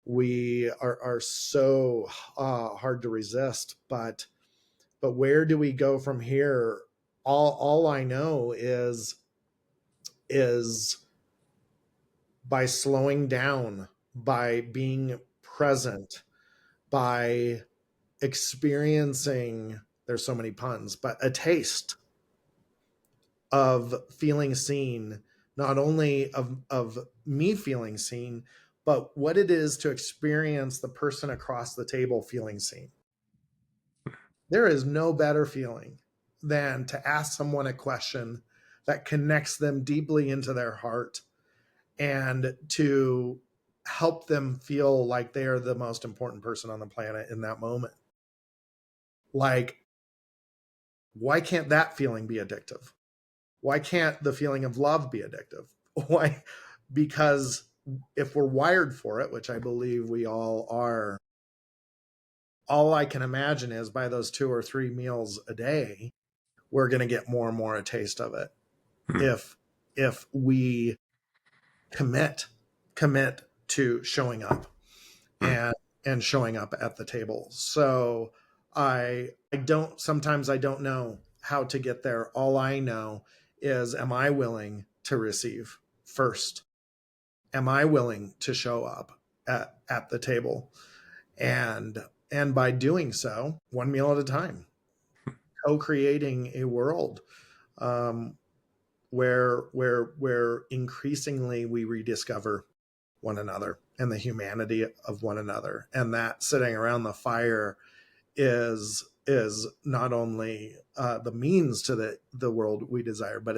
we are so hard to resist. But where do we go from here? All I know is by slowing down, by being present, by experiencing, there's so many puns, but a taste of feeling seen, not only of me feeling seen, but what it is to experience the person across the table feeling seen. There is no better feeling than to ask someone a question that connects them deeply into their heart and to help them feel like they are the most important person on the planet in that moment. Like, why can't that feeling be addictive? Why can't the feeling of love be addictive? Why? Because if we're wired for it, which I believe we all are, all I can imagine is by those 2 or 3 meals a day, we're going to get more and more a taste of it. Hmm. If we commit commit to showing up Hmm. and showing up at the table. So I don't, sometimes I don't know how to get there. All I know is, am I willing to receive first? Am I willing to show up at the table? And by doing so, one meal at a time, co-creating a world um, where increasingly we rediscover one another and the humanity of one another, and that sitting around the fire is not only the means to the world we desire, but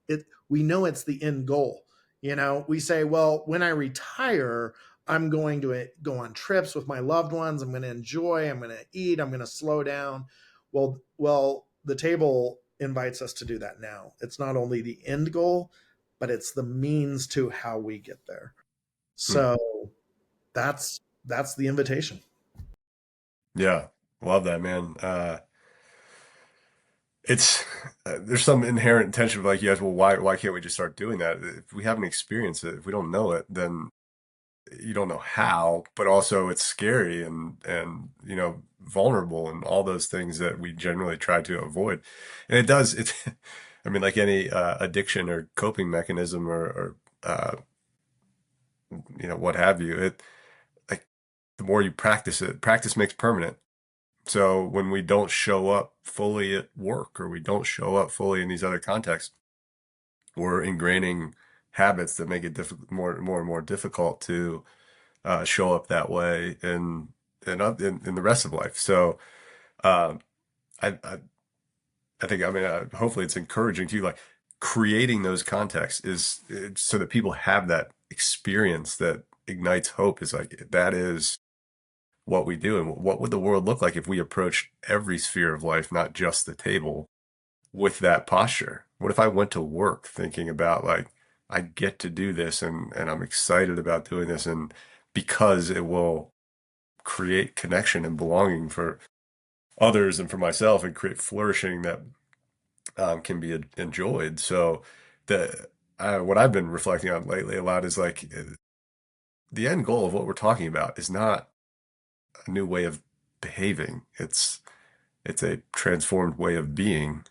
it we know it's the end goal. You know, we say, well, when I retire, I'm going to go on trips with my loved ones. I'm going to enjoy. I'm going to eat. I'm going to slow down. Well, the table invites us to do that now. It's not only the end goal, but it's the means to how we get there. Hmm. So that's the invitation. Yeah, love that, man. It's there's some inherent tension of like, yes, well, why can't we just start doing that? If we haven't experienced it, if we don't know it, then you don't know how. But also, it's scary and vulnerable and all those things that we generally try to avoid. And it does. It's, I mean, like any addiction or coping mechanism or what have you. It like the more you practice it, practice makes permanent. So when we don't show up fully at work or we don't show up fully in these other contexts, we're ingraining habits that make it more and more difficult to show up that way in the rest of life. So uh, I I think, I mean, hopefully it's encouraging to you, like creating those contexts so that people have that experience that ignites hope. Is like that is what we do. And what would the world look like if we approached every sphere of life, not just the table, with that posture? What if I went to work thinking about like, I get to do this and I'm excited about doing this, and because it will create connection and belonging for others and for myself and create flourishing that can be enjoyed. So the what I've been reflecting on lately a lot is like the end goal of what we're talking about is not a new way of behaving. It's a transformed way of being,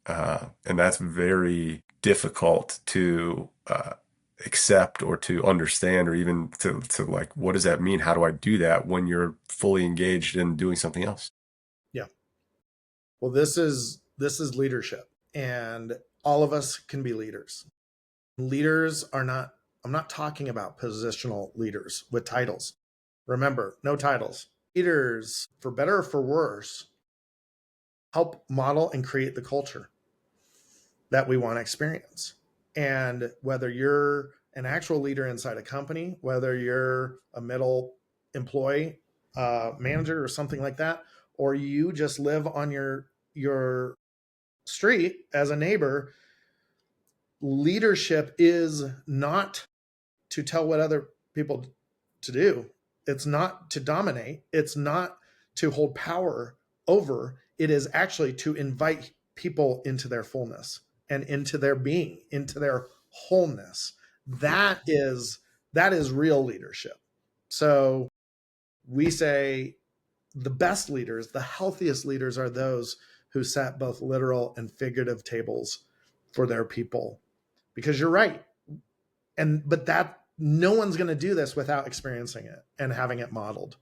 and that's very difficult to accept or to understand, or even to like, what does that mean? How do I do that when you're fully engaged in doing something else? Yeah. Well, this is leadership, and all of us can be leaders. Leaders are not, I'm not talking about positional leaders with titles. Remember, no titles. Leaders, for better or for worse, help model and create the culture that we want to experience. And whether you're an actual leader inside a company, whether you're a middle employee, manager, or something like that, or you just live on your street as a neighbor, leadership is not to tell what other people to do. It's not to dominate. It's not to hold power over. It is actually to invite people into their fullness and into their being, into their wholeness. That is real leadership. So we say the best leaders, the healthiest leaders are those who set both literal and figurative tables for their people. Because you're right. But no one's going to do this without experiencing it and having it modeled.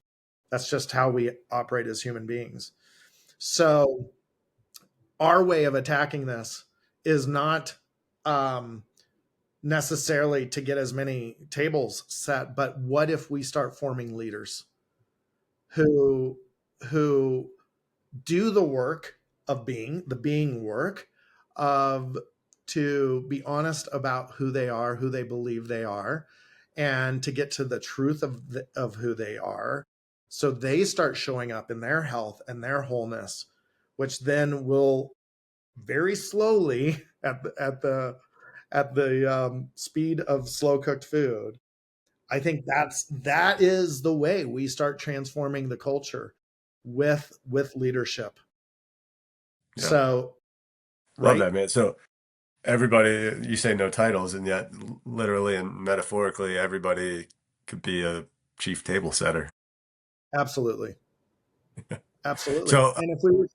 That's just how we operate as human beings. So our way of attacking this is not um, necessarily to get as many tables set, but what if we start forming leaders who who do the work of being the being work of to be honest about who they are, who they believe they are, and to get to the truth of who they are, so they start showing up in their health and their wholeness, which then will very slowly at the speed of slow cooked food. I think that is the way we start transforming the culture with leadership. Yeah. So, Love right? that, man. So everybody, you say no titles, and yet literally and metaphorically, everybody could be a chief table setter. Absolutely. Absolutely. So, And if we were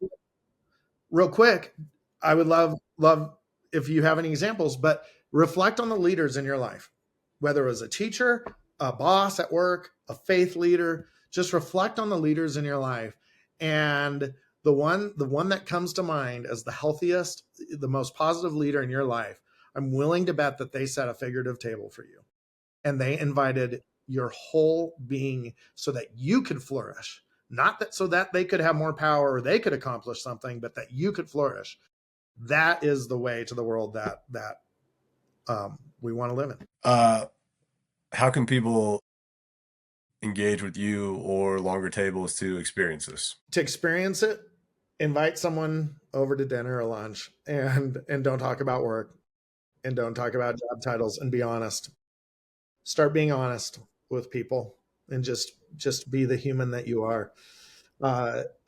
real quick, I would love if you have any examples, but reflect on the leaders in your life, whether it was a teacher, a boss at work, a faith leader. Just reflect on the leaders in your life, and the one that comes to mind as the healthiest, the most positive leader in your life, I'm willing to bet that they set a figurative table for you, and they invited your whole being so that you could flourish, not that so that they could have more power or they could accomplish something, but that you could flourish. That is the way to the world that we want to live in. uh, how can people engage with you or longer tables to experience this? To experience it, invite someone over to dinner or lunch, and don't talk about work, and don't talk about job titles, and be honest. Start being honest with people, and just be the human that you are.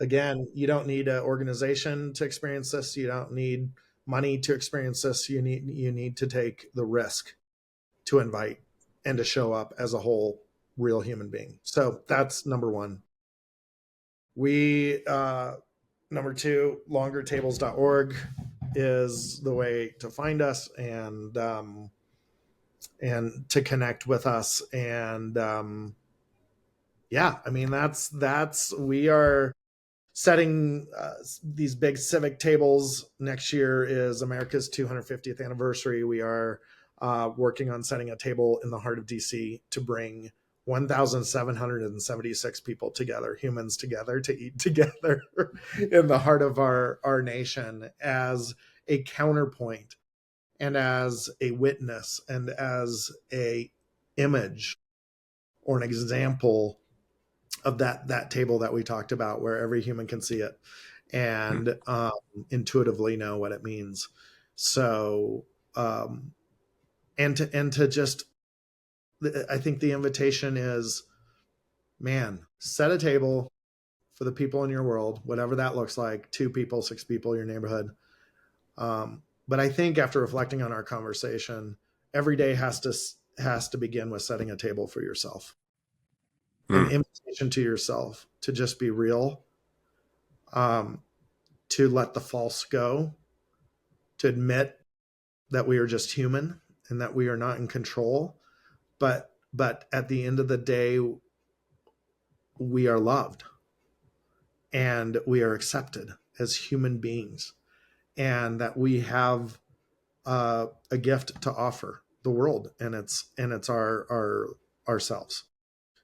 Again, you don't need an organization to experience this. You don't need money to experience this. You need to take the risk to invite and to show up as a whole real human being. So that's number one. We Number two, longertables.org is the way to find us and to connect with us. And yeah, I mean that's we are setting these big civic tables. Next year is America's 250th anniversary. We are working on setting a table in the heart of DC to bring 1,776 people together, humans together, to eat together in the heart of our nation, as a counterpoint and as a witness and as a image or an example of that table that we talked about, where every human can see it Hmm. and intuitively know what it means. So and to just, I think the invitation is, man, set a table for the people in your world, whatever that looks like, 2 people, 6 people, your neighborhood. But I think after reflecting on our conversation, every day has to begin with setting a table for yourself, an Hmm. invitation to yourself to just be real, um, to let the false go, to admit that we are just human and that we are not in control. But at the end of the day, we are loved and we are accepted as human beings, and that we have a gift to offer the world, and it's our ourselves.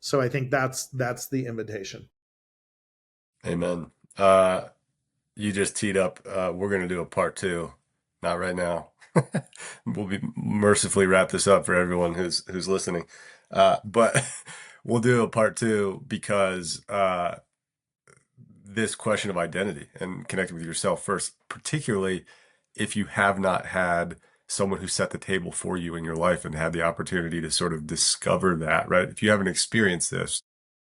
So I think that's the invitation. Amen. You just teed up. We're going to do a part two. Not right now. We'll be mercifully wrap this up for everyone who's listening. But we'll do a part two because this question of identity and connecting with yourself first, particularly if you have not had someone who set the table for you in your life and had the opportunity to sort of discover that, right? If you haven't experienced this,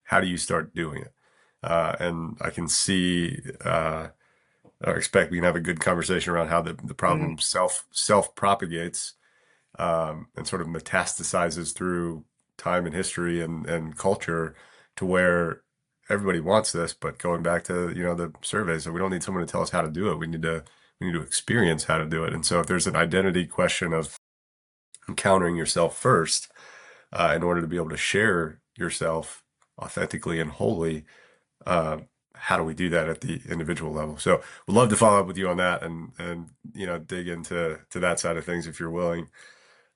how do you start doing it? And I can see or expect we can have a good conversation around how the Mm. problem self propagates and sort of metastasizes through time and history and culture to where everybody wants this, but going back to the surveys, so we don't need someone to tell us how to do it. We need to experience how to do it. And so if there's an identity question of encountering yourself first, in order to be able to share yourself authentically and wholly. How do we do that at the individual level? So we'd love to follow up with you on that and dig into that side of things if you're willing.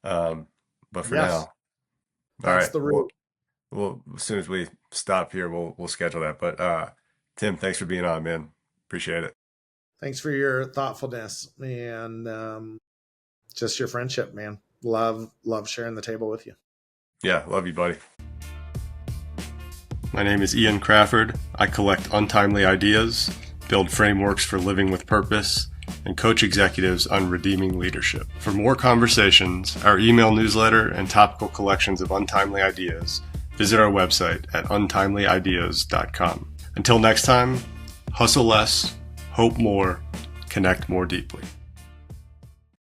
But for Yes, now, all that's right. the Well, root. as soon as we stop here, we'll schedule that. But Tim, thanks for being on, man. Appreciate it. Thanks for your thoughtfulness and just your friendship, man. Love sharing the table with you. Yeah, love you, buddy. My name is Ian Crawford. I collect untimely ideas, build frameworks for living with purpose, and coach executives on redeeming leadership. For more conversations, our email newsletter, and topical collections of untimely ideas, visit our website at untimellyideas.com. Until next time, hustle less, hope more, connect more deeply.